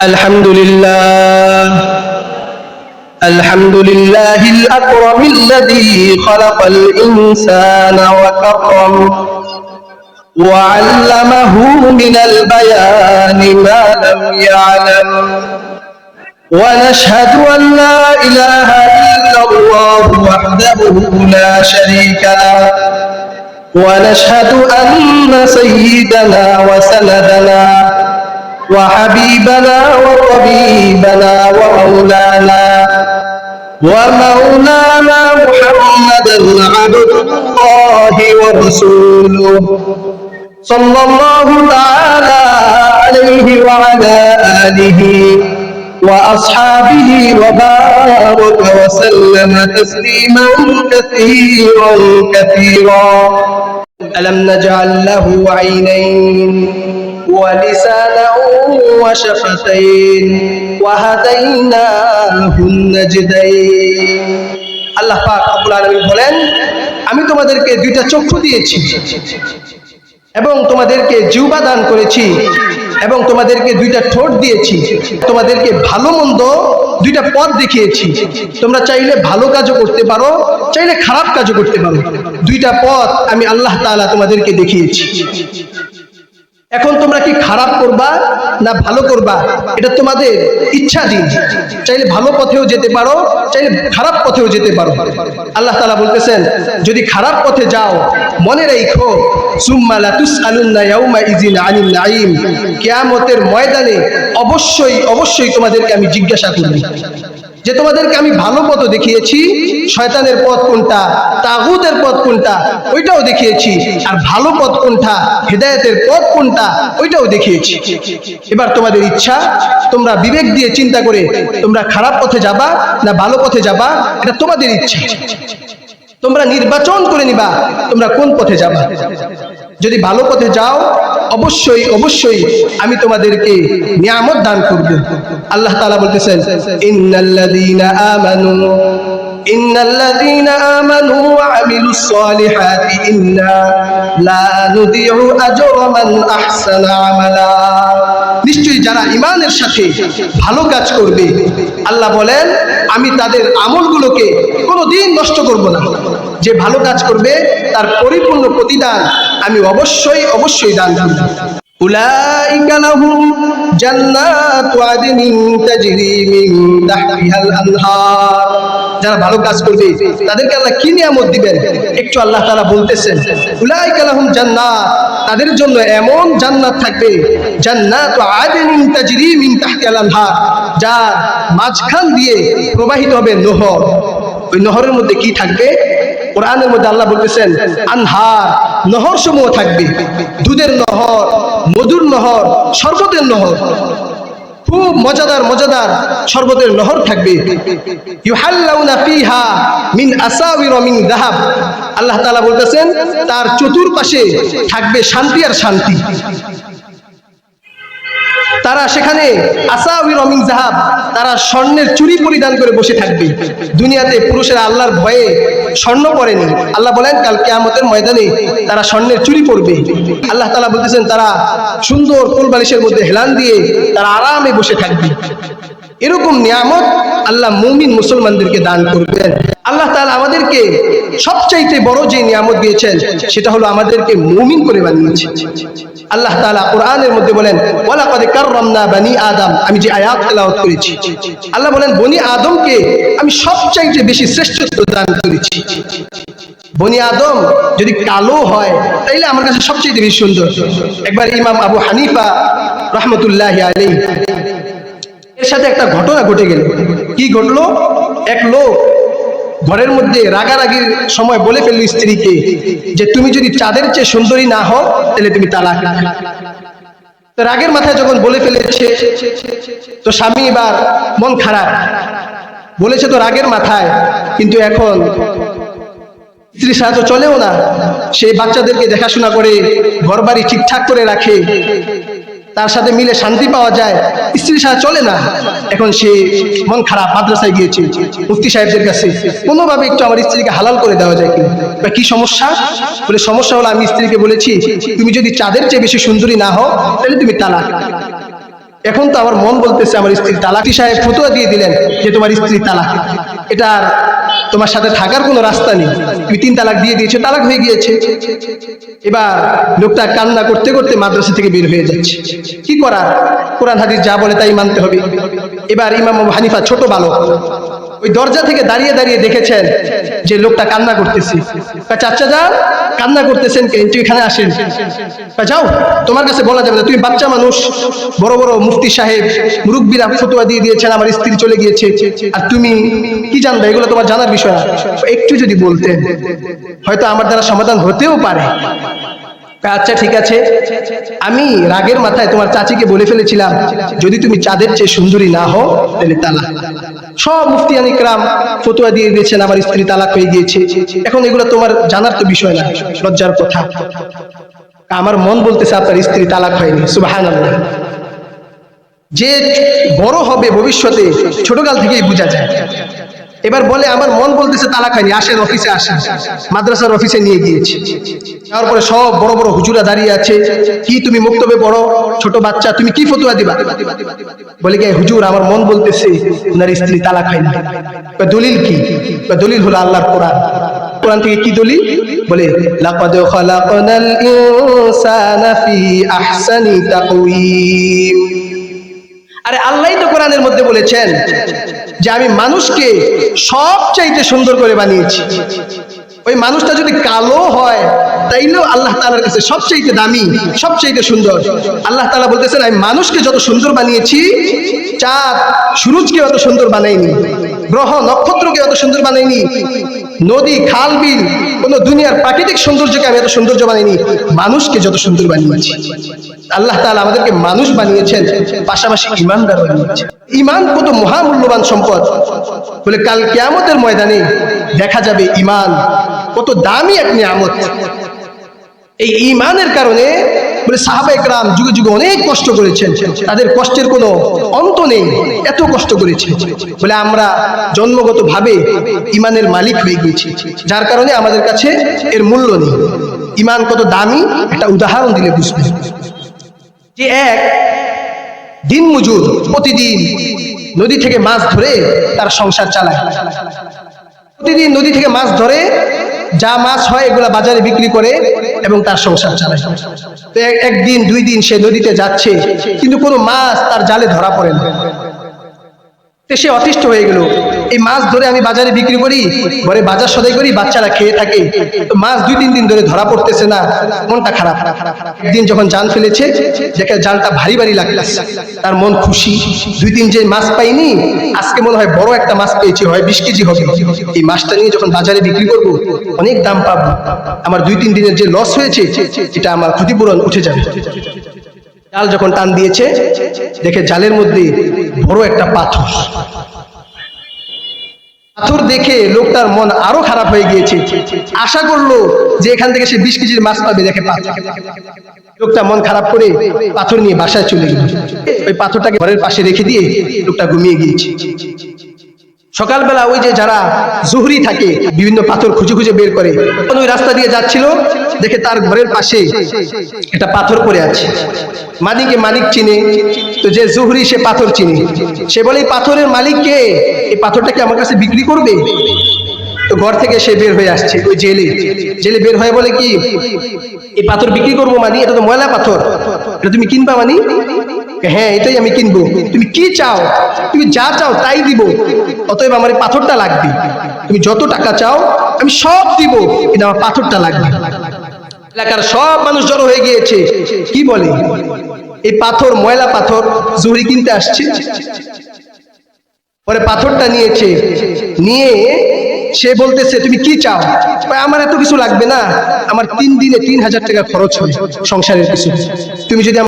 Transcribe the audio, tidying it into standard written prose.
الحمد لله الأكرم الذي خلق الإنسان وكرم وعلمه من البيان ما لم يعلم ونشهد أن لا إله إلا الله وحده لا شريك له ونشهد أن سيدنا وسندنا وحبيبنا وطبيبنا ومولانا محمدا عبد الله ورسوله صلى الله تعالى عليه وعلى آله وأصحابه وبارك وسلم تسليما كثيرا ألم نجعل له عينين ولسانا وشفتين وهديناه النجدين আল্লাহ পাক রব্বুল আলামিন বলেন, আমি তোমাদেরকে দুইটা চক্ষু দিয়েছি এবং তোমাদেরকে জিহ্বা দান করেছি এবং তোমাদেরকে দুইটা ঠোঁট দিয়েছি, তোমাদেরকে ভালো মন্দ দুইটা পথ দেখিয়েছি। তোমরা চাইলে ভালো কাজও করতে পারো, চাইলে খারাপ কাজও করতে পারো। দুইটা পথ আমি আল্লাহ তাআলা তোমাদেরকে দেখিয়েছি। এখন তোমরা কি খারাপ করবা না ভালো করবা, এটা তোমাদের ইচ্ছাধীন। চাইলে ভালো পথেও যেতে পারো, চাইলে খারাপ পথেও যেতে পারো। আল্লাহ তাআলা বলতেছেন, যদি খারাপ পথে যাও মনে রাখো, সুম্মা লা তুসআলুন্না ইয়াউমা ইযিন আনিন নাঈম, কিয়ামতের ময়দানে অবশ্যই তোমাদেরকে আমি জিজ্ঞাসা করব যে তোমাদেরকে আমি ভালো পথ দেখিয়েছি, শয়তানের পথ কোনটা, তাগুতের পথ কোনটা ওইটাও দেখিয়েছি, আর ভালো পথ কোনটা, হেদায়েতের পথ কোনটা ওইটাও দেখিয়েছি। এবার তোমাদের ইচ্ছা, তোমরা বিবেক দিয়ে চিন্তা করে তোমরা খারাপ পথে যাবা না ভালো পথে যাবা, এটা তোমাদের ইচ্ছা। তোমরা নির্বাচন করে নিবা তোমরা কোন পথে যাবা। যদি ভালো পথে যাও অবশ্যই আমি তোমাদেরকে নিয়ামত দান করব। আল্লাহ তাআলা বলতেছেন, ইন্নাল্লাযীনা আমানু ওয়া আমিলুস সালিহাতি ইন্না লা নুদিউ আজরা মান আহসানা আমালা। নিশ্চয়ই যারা ঈমানের সাথে ভালো কাজ করবে, আল্লাহ বলেন আমি তাদের আমলগুলোকে কোনোদিন নষ্ট করব না। যে ভালো কাজ করবে তার পরিপূর্ণ প্রতিদান আমি অবশ্যই দান করব। উলাইকা লাহুম জান্নাতু আদনিন তাজরি মিন তাহতিহাল আনহার। যারা ভালো কাজ করবে তাদেরকে আল্লাহ কি নিয়ামত দিবেন একটু আল্লাহ তাআলা বলতেছেন, উলাইকা লাহুম জান্নাত, তাদের জন্য এমন জান্নাত থাকবে, জান্নাতু আদনিন তাজরি মিন তাহতিহাল আনহার, যার মাঝখান দিয়ে প্রবাহিত হবে নহর। ওই নহরের মধ্যে কি থাকবে? কোরআনের মধ্যে আল্লাহ বলতেছেন আনহার, নহর সমূহ থাকবে, দুধের নহর, মধুর নহর, শরবতের নহর, খুব মজাদার শরবতের নহর থাকবে। ইউহাল্লাউনা ফিহা মিন আসাওির মিন যাহাব। আল্লাহ তাআলা বলতেছেন তার চতুর্পাশে থাকবে শান্তি আর শান্তি। তারা সেখানে আসাওির মিন যাহাব, তারা স্বর্ণের চুড়ি পরিধান করে বসে থাকবে। দুনিয়াতে পুরুষেরা আল্লাহর ভয়ে স্বর্ণ পরেনি, আল্লাহ বলেন কাল কিয়ামতের ময়দানে তারা স্বর্ণের চুড়ি পরবে। আল্লাহ তাআলা বলতেছেন তারা সুন্দর কোলবালিশের মধ্যে হেলান দিয়ে তারা আরামে বসে থাকবে। এরকম নিয়ামত আল্লাহ মুমিন মুসলমানদেরকে দান করবেন। আল্লাহ তাআলা আমাদেরকে সবচাইতে বড় যে নিয়ামত দিয়েছেন সেটা হলো আমাদেরকে মুমিন করে বানিয়েছেন। আল্লাহ তাআলা কোরআনের মধ্যে বলেন, ওয়ালাকাদ কাররামনা বানি আদম। আমি যে আয়াত তেলাওয়াত করেছি, আল্লাহ বলেন বনি আদমকে আমি সবচাইতে বেশি শ্রেষ্ঠত্ব দান করেছি। বনি আদম যদি কালো হয় তাইলে আমার কাছে সবচাইতে বেশি সুন্দর। একবার ইমাম আবু হানিফা রাহমাতুল্লাহি আলাইহি এর সাথে একটা ঘটনা ঘটে গেল। কি ঘটলো? এক লোক ঘরের মধ্যে রাগারাগির সময় বলে ফেলল স্ত্রীকে যে তুমি যদি চাঁদের চেয়ে সুন্দরী না হও তাহলে তুমি তালাক। তো রাগের মাথায় যখন বলে ফেলেছে তো স্বামী এবার মন খারাপ, বলেছে তো রাগের মাথায়, কিন্তু এখন স্ত্রী ছাড়া তো চলেও না। সেই বাচ্চাদেরকে দেখাশোনা করে ঘরবাড়ি ঠিকঠাক করে রাখে, তার সাথে মিলে শান্তি পাওয়া যায়, স্ত্রী ছাড়া চলে না। এখন সে মন খারাপ, মাদ্রাসায় গিয়েছে মুফতি সাহেবদের কাছে, কোনোভাবে একটু আমার স্ত্রীকে হালাল করে দেওয়া যায় কি? কি সমস্যা? বলে সমস্যা হলো আমি স্ত্রীকে বলেছি তুমি যদি চাঁদের চেয়ে বেশি সুন্দরী না হও তাহলে তুমি তালাক। এখন তো আমার মন বলতেছে আমার স্ত্রীর তালাক। সাহেব ফতোয়া দিয়ে দিলেন যে তোমার স্ত্রীর তালাক, এটা তোমার সাথে থাকার কোনো রাস্তা নেই, তুমি 3 তালাক দিয়ে দিয়েছো, তালাক হয়ে গিয়েছে। এবার লোকটা কান্না করতে করতে মাদ্রাসা থেকে বের হয়ে যাচ্ছে। কি করার, কোরআন হাদিস যা বলে তাই মানতে হবে। এবার ইমাম আবু হানিফা ছোট বালক, ওই দরজা থেকে দাঁড়িয়ে দাঁড়িয়ে দেখেছেন যে লোকটা কান্না করতেছে। চাচা যান, কান্না করতেছেন কেন, তুই এখানে আসেন। যাও, তোমার কাছে বলা যাবে না, তুমি বাচ্চা মানুষ, বড় বড় মুফতি সাহেব মুরব্বীরা ফতোয়া দিয়ে দিয়েছেন আমার স্ত্রী চলে গিয়েছে, আর তুমি কি জানবে, এগুলো তোমার জানার বিষয় না। একটু যদি বলতেন হয়তো আমার দ্বারা সমাধান হতেও পারে। আচ্ছা ঠিক আছে, আমি রাগের মাথায় তোমার চাচিকে বলে ফেলেছিলাম যদি তুমি চাঁদের চেয়ে সুন্দরী না হও তাহলে তালাক। সব মুফতিয়ান ইকরাম ফতোয়া দিয়ে দিয়েছেন আমার স্ত্রী তালাক হয়ে গিয়েছে, এখন এগুলো তোমার জানার তো বিষয় না, লজ্জার কথা। আমার মন বলতেছে আপনার স্ত্রী তালাক হয়নি। সুবহানাল্লাহ। যে বড় হবে ভবিষ্যতে ছোটকাল থেকেই বোঝা যায়। এবার বলে আমার মন বলতেছে তালাক হয়নি, আসেন অফিসে আসেন। মাদ্রাসার অফিসে নিয়ে গিয়েছে, তারপরে সব বড় বড় হুজুরা দাঁড়িয়ে আছে। কি তুমি মুক্তবে পড়ো, ছোট বাচ্চা, তুমি কি ফতোয়া দিবা? বলে গে হুজুর আমার মন বলতেছে ওনার স্ত্রী তালাক হয়নি। দলিল কি? দলিল হলো আল্লাহর কোরআন। কোরআন থেকে কি দলিল? বলে লাকাদ খালাকনাল ইনসানা ফি আহসানি তাকওয়িম। আরে আল্লাহই তো কোরআনের মধ্যে বলেছেন যে আমি মানুষকে সবচাইতে সুন্দর করে বানিয়েছি। ওই মানুষটা যদি কালো হয় তাইলেও আল্লাহ তাআলার কাছে সবচাইতে দামি, সবচাইতে সুন্দর। আল্লাহ তাআলা বলতেছেন আমি মানুষকে যত সুন্দর বানিয়েছি, চাঁদ সূরজকে অত সুন্দর বানাইনি, গ্রহ নক্ষত্রকে অত সুন্দর বানাইনি, নদী খাল বিল কোন দুনিয়ার প্রাকৃতিক সৌন্দর্যকে আমি এত সৌন্দর্য বানাইনি, মানুষকে যত সুন্দর বানিয়েছি। আল্লাহ তাআলা আমাদেরকে মানুষ বানিয়েছেন, পাশাপাশি ঈমানদার বানিয়েছেন। ঈমান কত মহামূল্যবান সম্পদ। বলে কাল কিয়ামতের ময়দানে দেখা যাবে ঈমান কত দামি এক নিয়ামত। এই ঈমানের কারণে বলে সাহাবায়ে কেরাম যুগে যুগে অনেক কষ্ট করেছেন, তাদের কষ্টের কোনো অন্ত নেই, এত কষ্ট করেছে। বলে আমরা জন্মগত ভাবে ঈমানের মালিক হয়ে গেছি, যার কারণে আমাদের কাছে এর মূল্য নেই। ঈমান কত দামি একটা উদাহরণ দিলে বুঝবে। যে এক দিন মজুর প্রতিদিন নদী থেকে মাছ ধরে তার সংসার চালায়, প্রতিদিন নদী থেকে মাছ ধরে যা মাছ হয় এগুলা বাজারে বিক্রি করে এবং তার সংসার চালায়। তো একদিন 2 দিন সে নদীতে যাচ্ছে, কিন্তু কোনো মাছ তার জালে ধরা পড়ে না। সে অতিষ্ঠ হয়ে গেল, এই মাছ ধরে আমি বাজারে বিক্রি করি, ঘরে বাজার সদাই করি, বাচ্চারা খেয়ে থাকে, তো মাছ 2-3 দিন ধরে ধরা পড়তেছে না, মনটা খারাপ। একদিন যখন জাল ফেলেছে, দেখে জালটা ভারী ভারী লাগতেছে, তার মন খুশি। 2 দিন যে মাছ পাইনি, আজকে মনে হয় বড় একটা মাছ পেয়েছি, হয় 20 কেজি হবে। এই মাছটা নিয়ে যখন বাজারে বিক্রি করব অনেক দাম পাবো, আমার 2-3 দিনের যে লস হয়েছে এটা আমার ক্ষতিপূরণ উঠে যাবে। জাল যখন টান দিয়েছে, দেখে জালের মধ্যে বড় একটা পাথর। পাথর দেখে লোকটার মন আরো খারাপ হয়ে গিয়েছে, আশা করলো যে এখান থেকে সে 20 কেজির মাছ পাবে, দেখে পাথর। লোকটা মন খারাপ করে পাথর নিয়ে বাসায় চলে গেল। ওই পাথরটাকে ঘরের পাশে রেখে দিয়ে লোকটা ঘুমিয়ে গিয়েছে। সকালবেলা ওই যে যারা জুহরি থাকে বিভিন্ন পাথর খুঁজে খুঁজে বের করে, ওই রাস্তা দিয়ে যাচ্ছিল, দেখে তার ঘরের পাশে একটা পাথর পড়ে আছে। মালিক চিনে, তো যে জুহরি সে পাথর চিনে, সে বলে এই পাথরের মালিক কে, এই পাথরটাকে আমার কাছে বিক্রি করবে? তো ঘর থেকে সে বের হয়ে আসছে, ওই জেলে বের হয়ে বলে কি এই পাথর বিক্রি করবো মানি, এটা তো ময়লা পাথর, এটা তুমি কিনবা মানি? হ্যাঁ এটাই আমি কিনবো। তুমি কি চাও? তুমি যা চাও তাই দিব, অতএব আমার এই পাথরটা লাগবে। তুমি যত টাকা চাও আমি সব দিব, কিন্তু আমার পাথরটা লাগবে। এলাকার সব মানুষ জড়ো হয়ে গিয়েছে। কি বলে এই পাথর ময়লা পাথর, জুহরি কিনতে আসছে। পরে পাথরটা নিয়েছে, নিয়ে সে বলতেছে তুমি কি চাও? আমার এত কিছু লাগবে না, আমার 3 দিনে 3000 টাকা খরচ হয় সংসারের কিছু, তুমি যদি